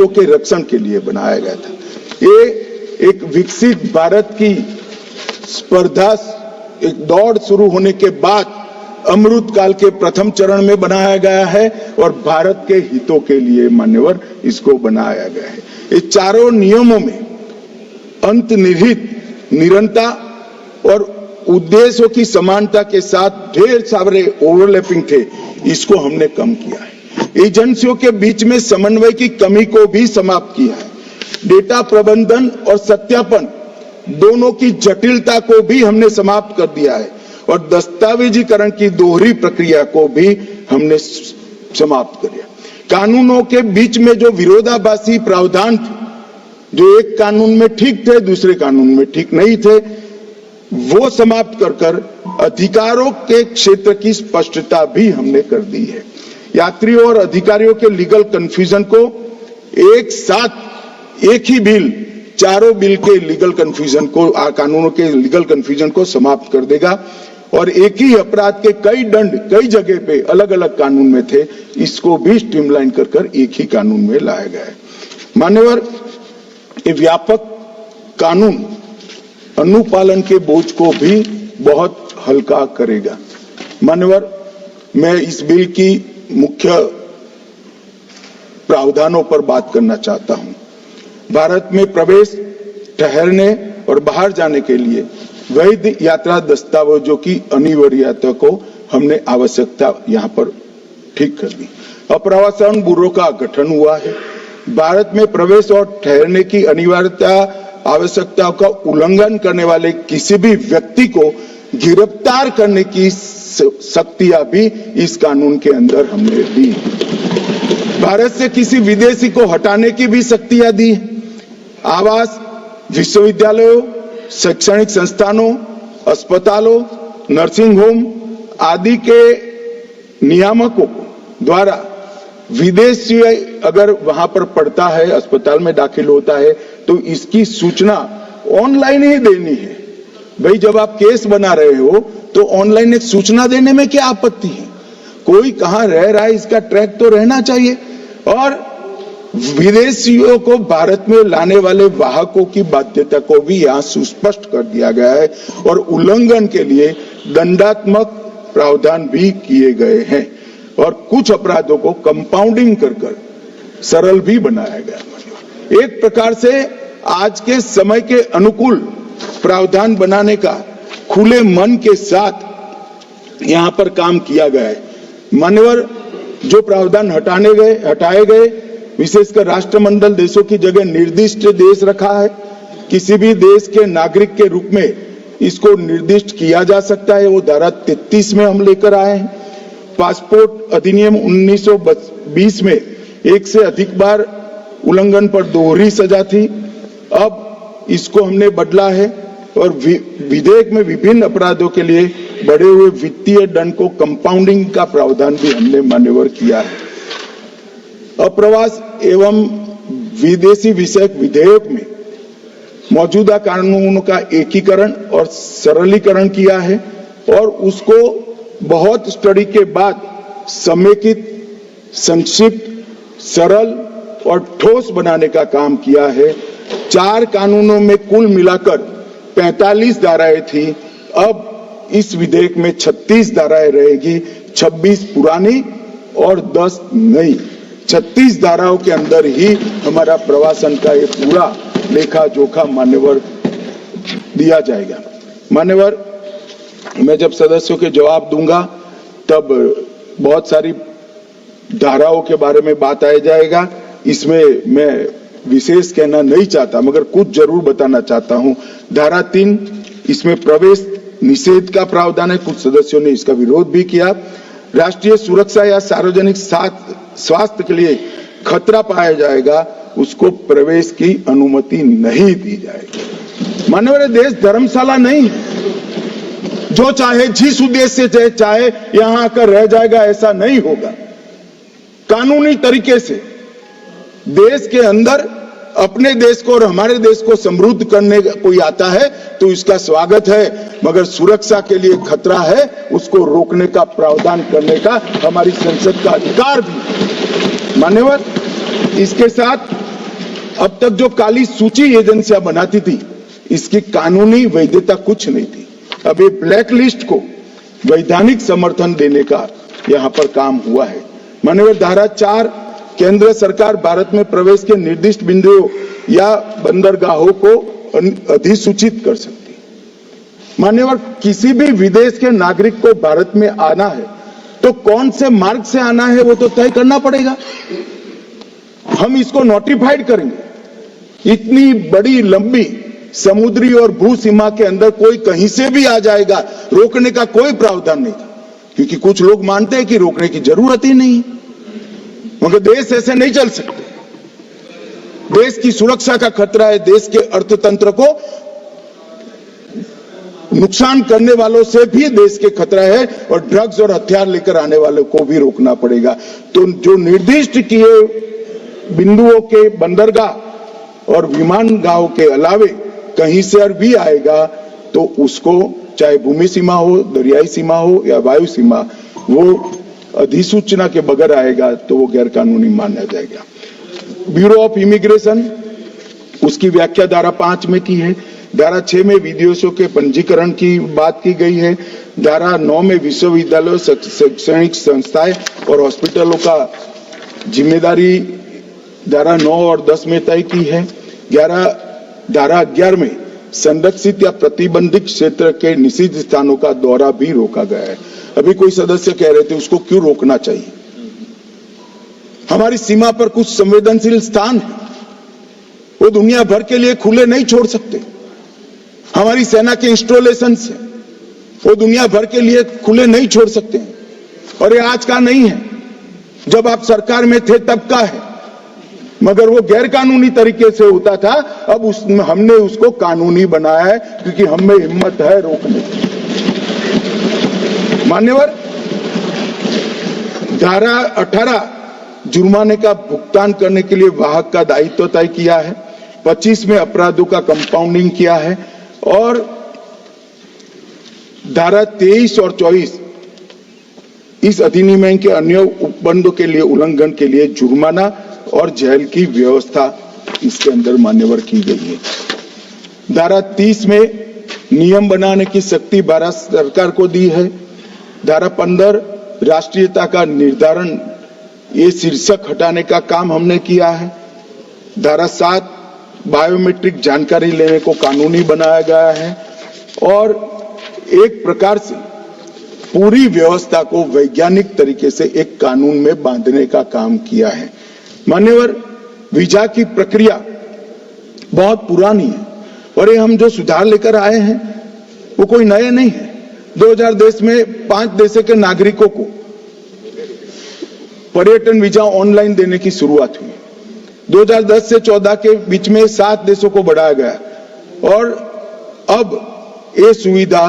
हितों के रक्षण के लिए बनाया गया था। ये एक विकसित भारत की स्पर्धा, एक दौड़ शुरू होने के बाद अमृत काल के प्रथम चरण में बनाया गया है और भारत के हितों के लिए मान्यवर इसको बनाया गया है। ये चारों नियमों में अंतर्निहित निरंतरता और उद्देश्यों की समानता के साथ ढेर सारे ओवरलैपिंग थे, इसको हमने कम किया है। एजेंसियों के बीच में समन्वय की कमी को भी समाप्त किया है। डेटा प्रबंधन और सत्यापन दोनों की जटिलता को भी हमने समाप्त कर दिया है और दस्तावेजीकरण की दोहरी प्रक्रिया को भी हमने समाप्त कर दिया। कानूनों के बीच में जो विरोधाभासी प्रावधान थे, जो एक कानून में ठीक थे दूसरे कानून में ठीक नहीं थे, वो समाप्त कर अधिकारों के क्षेत्र की स्पष्टता भी हमने कर दी है। यात्रियों और अधिकारियों के लीगल कंफ्यूजन को एक साथ एक ही बिल चारों बिल के लीगल कंफ्यूजन को, कानूनों के लीगल कंफ्यूजन को समाप्त कर देगा और एक ही अपराध के कई दंड कई जगह पे अलग अलग कानून में थे, इसको भी स्ट्रीमलाइन कर एक ही कानून में लाया गया है। मान्यवर, ये व्यापक कानून अनुपालन के बोझ को भी बहुत हल्का करेगा। मान्यवर, मैं इस बिल की मुख्य प्रावधानों पर बात करना चाहता हूं। भारत में प्रवेश, ठहरने और बाहर जाने के लिए वैध यात्रा दस्तावेजों की अनिवार्यता को हमने आवश्यकता यहां पर ठीक कर दी। अप्रवासन ब्यूरो का गठन हुआ है। भारत में प्रवेश और ठहरने की अनिवार्यता आवश्यकताओं का उल्लंघन करने वाले किसी भी व्यक्ति को गिरफ्तार करने की शक्तियां भी इस कानून के अंदर हमने दी। भारत से किसी विदेशी को हटाने की भी शक्तियां दी। आवास, विश्वविद्यालयों, शैक्षणिक संस्थानों, अस्पतालों, नर्सिंग होम आदि के नियामकों द्वारा विदेशी अगर वहां पर पड़ता है, अस्पताल में दाखिल होता है, तो इसकी सूचना ऑनलाइन ही देनी है। भाई, जब आप केस बना रहे हो तो ऑनलाइन एक सूचना देने में क्या आपत्ति है? कोई कहां रह रहा है इसका ट्रैक तो रहना चाहिए। और विदेशियों को भारत में लाने वाले वाहकों की बाध्यता को भी यहां सुस्पष्ट कर दिया गया है और उल्लंघन के लिए दंडात्मक प्रावधान भी किए गए हैं और कुछ अपराधों को कंपाउंडिंग कर सरल भी बनाया गया। एक प्रकार से आज के समय के अनुकूल प्रावधान बनाने का खुले मन के साथ यहां पर काम किया गया है। मान्यवर, जो प्रावधान हटाए गए, विशेषकर राष्ट्रमंडल देशों की जगह निर्दिष्ट देश रखा है। किसी भी देश के नागरिक के रूप में इसको निर्दिष्ट किया जा सकता है, वो धारा 33 में हम लेकर आए हैं। पासपोर्ट अधिनियम 1920 में एक से अधिक बार उल्लंघन पर दोहरी सजा थी, अब इसको हमने बदला है और विधेयक में विभिन्न अपराधों के लिए बढ़े हुए वित्तीय दंड को कंपाउंडिंग का प्रावधान भी हमने मान्यवर किया है। अप्रवास एवं विदेशी विषयक विधेयक में मौजूदा कानूनों का एकीकरण और सरलीकरण किया है और उसको बहुत स्टडी के बाद समेकित, संक्षिप्त, सरल और ठोस बनाने का काम किया है। 4 कानूनों में कुल मिलाकर 45 धाराएं थी, अब इस विधेयक में 36 धाराएं रहेगी, 26 पुरानी और 10 नई। 36 धाराओं के अंदर ही हमारा प्रवासन का ये पूरा लेखा जोखा मान्यवर दिया जाएगा। मान्यवर, मैं जब सदस्यों के जवाब दूंगा तब बहुत सारी धाराओं के बारे में बात आ जाएगा। इसमें मैं विशेष कहना नहीं चाहता, मगर कुछ जरूर बताना चाहता हूं। धारा 3, इसमें प्रवेश निषेध का प्रावधान है। कुछ सदस्यों ने इसका विरोध भी किया। राष्ट्रीय सुरक्षा या सार्वजनिक स्वास्थ्य के लिए खतरा पाया जाएगा, उसको प्रवेश की अनुमति नहीं दी जाएगी। माननीय देश धर्मशाला नहीं है, जो चाहे जिस उद्देश्य से चाहे यहां आकर रह जाएगा, ऐसा नहीं होगा। कानूनी तरीके से देश के अंदर अपने देश को और हमारे देश को समृद्ध करने कोई आता है तो इसका स्वागत है, मगर सुरक्षा के लिए खतरा है, उसको रोकने का प्रावधान करने का हमारी संसद का अधिकार भी। मान्यवर, इसके साथ अब तक जो काली सूची एजेंसियां बनाती थी, इसकी कानूनी वैधता कुछ नहीं थी। अब ये ब्लैक लिस्ट को वैधानिक समर्थन देने का यहां पर काम हुआ है। माननीय धारा 4, केंद्र सरकार भारत में प्रवेश के निर्दिष्ट बिंदुओं या बंदरगाहों को अधिसूचित कर सकती है। मान्यवर, किसी भी विदेश के नागरिक को भारत में आना है तो कौन से मार्ग से आना है वो तो तय करना पड़ेगा। हम इसको नोटिफाइड करेंगे। इतनी बड़ी लंबी समुद्री और भू सीमा के अंदर कोई कहीं से भी आ जाएगा, रोकने का कोई प्रावधान नहीं था, क्योंकि कुछ लोग मानते हैं कि रोकने की जरूरत ही नहीं, मगर देश ऐसे नहीं चल सकते। देश की सुरक्षा का खतरा है, देश के अर्थतंत्र को नुकसान करने वालों से भी देश के खतरा है, और ड्रग्स और हथियार लेकर आने वालों को भी रोकना पड़ेगा। तो जो निर्दिष्ट किए बिंदुओं के बंदरगाह और विमानगाहों के अलावे कहीं से भी आएगा तो उसको, चाहे भूमि सीमा हो, दरियाई सीमा हो या वायु सीमा, वो अधिसूचना के बगैर आएगा तो वो गैर कानूनी माना जाएगा। ब्यूरो ऑफ इमिग्रेशन, उसकी व्याख्या धारा 5 में की है। धारा 6 में विदेशियों के पंजीकरण की बात की गई है। धारा 9 में विश्वविद्यालयों, शैक्षणिक संस्थाएं और हॉस्पिटलों का जिम्मेदारी धारा 9 और 10 में तय की है। धारा 11 में संरक्षित या प्रतिबंधित क्षेत्र के निषिद्ध स्थानों का दौरा भी रोका गया है। अभी कोई सदस्य कह रहे थे उसको क्यों रोकना चाहिए। हमारी सीमा पर कुछ संवेदनशील स्थान है, वो दुनिया भर के लिए खुले नहीं छोड़ सकते। हमारी सेना के इंस्टॉलेशन है, वो दुनिया भर के लिए खुले नहीं छोड़ सकते हैं। और ये आज का नहीं है, जब आप सरकार में थे तब का है, मगर वो गैर कानूनी तरीके से होता था। अब हमने उसको कानूनी बनाया है, क्योंकि हम में हिम्मत है रोकने की। मान्यवर, धारा 18 जुर्माने का भुगतान करने के लिए वाहक का दायित्व तय किया है। 25 में अपराधों का कंपाउंडिंग किया है, और धारा 23 और 24 इस अधिनियम के अन्य उपबंधों के लिए उल्लंघन के लिए जुर्माना और जेल की व्यवस्था इसके अंदर मान्यवर की गई है। धारा 30 में नियम बनाने की शक्ति भारत सरकार को दी है। धारा 15 राष्ट्रीयता का निर्धारण, ये शीर्षक हटाने का काम हमने किया है। धारा 7 बायोमेट्रिक जानकारी लेने को कानूनी बनाया गया है, और एक प्रकार से पूरी व्यवस्था को वैज्ञानिक तरीके से एक कानून में बांधने का काम किया है। मान्यवर, वीजा की प्रक्रिया बहुत पुरानी है, और ये हम जो सुधार लेकर आए हैं वो कोई नए नहीं है। 2000 देश में 5 देशों के नागरिकों को पर्यटन वीजा ऑनलाइन देने की शुरुआत हुई। 2010 से 14 के बीच में 7 देशों को बढ़ाया गया, और अब ये सुविधा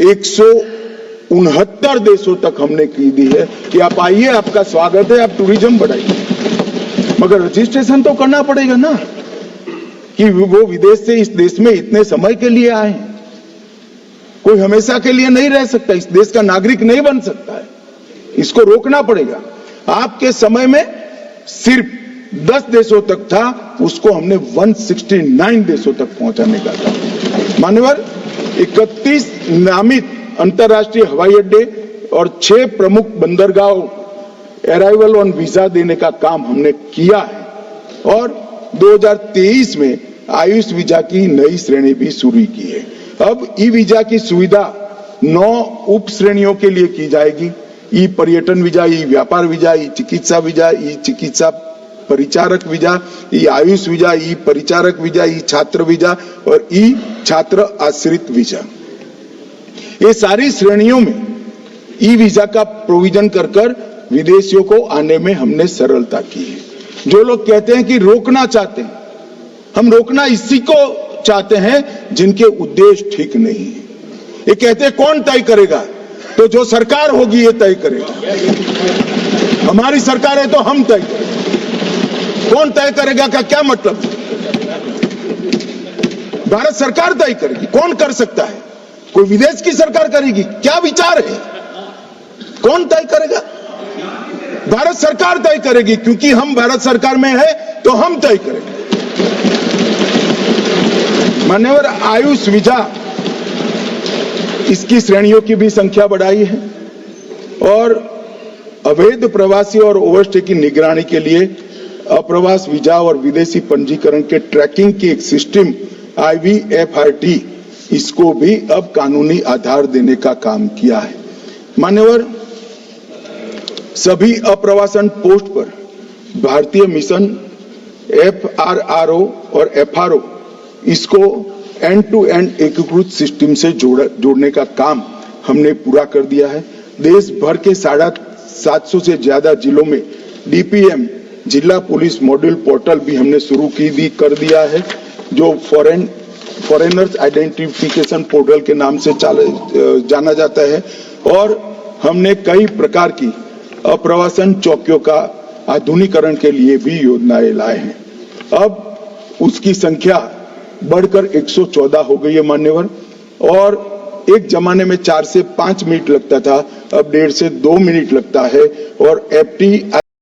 169 देशों तक हमने की दी है कि आप आइए, आपका स्वागत है, आप टूरिज्म बढ़ाइए। मगर रजिस्ट्रेशन तो करना पड़ेगा ना, कि वो विदेश से इस देश में इतने समय के लिए आए। कोई हमेशा के लिए नहीं रह सकता, इस देश का नागरिक नहीं बन सकता है। इसको रोकना पड़ेगा। आपके समय में सिर्फ 10 देशों तक था, उसको हमने 169 देशों तक पहुंचाने का था। मान्यवर, 31 नामित अंतर्राष्ट्रीय हवाई अड्डे और 6 प्रमुख बंदरगाहों अराइवल ऑन वीजा देने का काम हमने किया है, और 2023 में आयुष वीजा की नई श्रेणी भी शुरू की है। अब ई वीजा की सुविधा 9 उप श्रेणियों के लिए की जाएगी। ई पर्यटन वीजा, ई व्यापार वीजा, ई चिकित्सा वीजा, ई चिकित्सा परिचारक वीजा, ई आयुष वीजा, ई परिचारक वीजा, ई छात्र वीजा और ई छात्र आश्रित वीजा। ये सारी श्रेणियों में ई वीजा का प्रोविजन कर विदेशियों को आने में हमने सरलता की है। जो लोग कहते हैं कि रोकना चाहते हैं, हम रोकना इसी को चाहते हैं जिनके उद्देश्य ठीक नहीं है। ये कहते हैं कौन तय करेगा, तो जो सरकार होगी ये तय करेगा। हमारी सरकार है तो हम तय करेंगे। कौन तय करेगा का क्या मतलब? भारत सरकार तय करेगी। कौन कर सकता है? कोई विदेश की सरकार करेगी? क्या विचार है? कौन तय करेगा? भारत सरकार तय करेगी, क्योंकि हम भारत सरकार में है तो हम तय करेंगे। मान्यवर आयुष वीजा, इसकी श्रेणियों की भी संख्या बढ़ाई है और अवैध प्रवासी और ओवरस्टे की निगरानी के लिए अप्रवास वीजा और विदेशी पंजीकरण के ट्रैकिंग की एक सिस्टम IVFRT, इसको भी अब कानूनी आधार देने का काम किया है। मान्यवर, सभी अप्रवासन पोस्ट पर भारतीय मिशन FRRO और FRO, इसको एंड टू एंड एकीकृत सिस्टम से जोड़ने का काम हमने पूरा कर दिया है। देश भर के 750 से ज्यादा जिलों में DPM जिला पुलिस मॉड्यूल पोर्टल भी हमने शुरू कर दिया है, जो फॉरेनर्स आइडेंटिफिकेशन पोर्टल के नाम से जाना जाता है। और हमने कई प्रकार की अप्रवासन चौकियों का आधुनिकीकरण के लिए भी योजनाएं लाए हैं। अब उसकी संख्या बढ़कर 114 हो गई है मान्यवर, और एक जमाने में 4 से 5 मिनट लगता था, अब 1.5 से 2 मिनट लगता है। और FT